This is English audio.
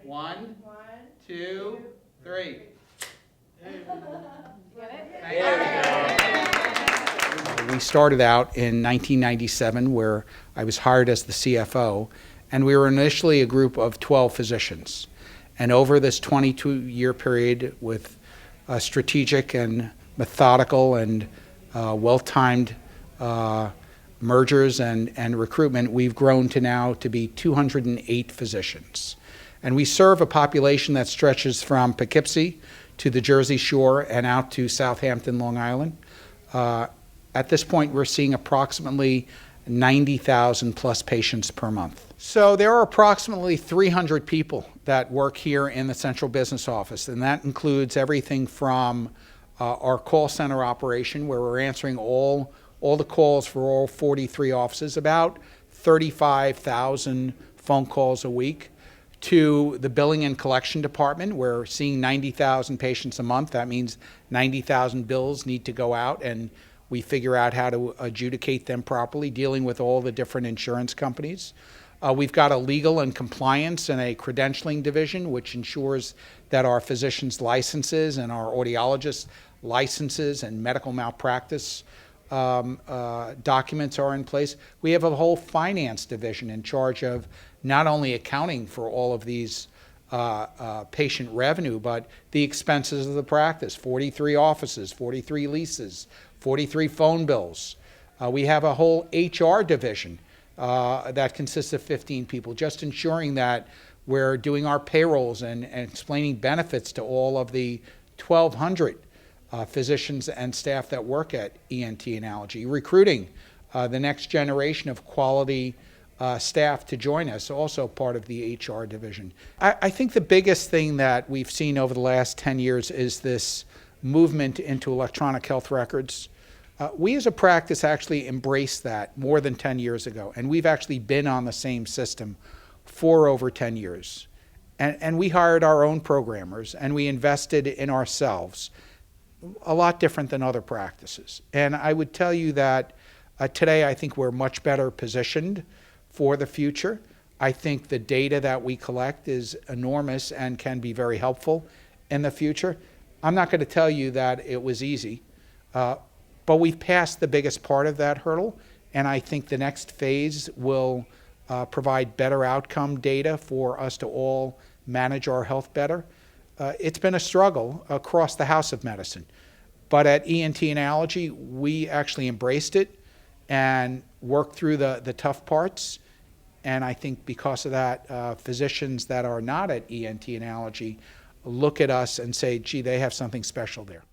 One, two, three. We started out in 1997 where I was hired as the CFO, and we were initially a group of 12 physicians. And over this 22-year period with strategic and methodical and well-timed mergers and recruitment, we've grown to now to be 208 physicians. And we serve a population that stretches from Poughkeepsie to the Jersey Shore and out to Southampton, Long Island. At this point, we're seeing approximately 90,000 plus patients per month. So there are approximately 300 people that work here in the central business office, and that includes everything from our call center operation, where we're answering all the calls for all 43 offices, about 35,000 phone calls a week, to the billing and collection department. We're seeing 90,000 patients a month. That means 90,000 bills need to go out, and we figure out how to adjudicate them properly, dealing with all the different insurance companies. We've got a legal and compliance and a credentialing division, which ensures that our physicians' licenses and our audiologists' licenses and medical malpractice documents are in place. We have a whole finance division in charge of not only accounting for all of these patient revenue, but the expenses of the practice: 43 offices, 43 leases, 43 phone bills. We have a whole HR division that consists of 15 people, just ensuring that we're doing our payrolls and explaining benefits to all of the 1,200 physicians and staff that work at ENTA and Allergy, recruiting the next generation of quality staff to join us, also part of the HR division. I think the biggest thing that we've seen over the last 10 years is this movement into electronic health records. We as a practice actually embraced that more than 10 years ago, and we've actually been on the same system for over 10 years. And we hired our own programmers, and we invested in ourselves, a lot different than other practices. And I would tell you that today I think we're much better positioned for the future. I think the data that we collect is enormous and can be very helpful in the future. I'm not going to tell you that it was easy, but we've passed the biggest part of that hurdle, and I think the next phase will provide better outcome data for us to all manage our health better. It's been a struggle across the house of medicine, but at ENTA and Allergy, we actually embraced it and worked through the tough parts. And I think because of that, physicians that are not at ENTA and Allergy look at us and say, gee, they have something special there.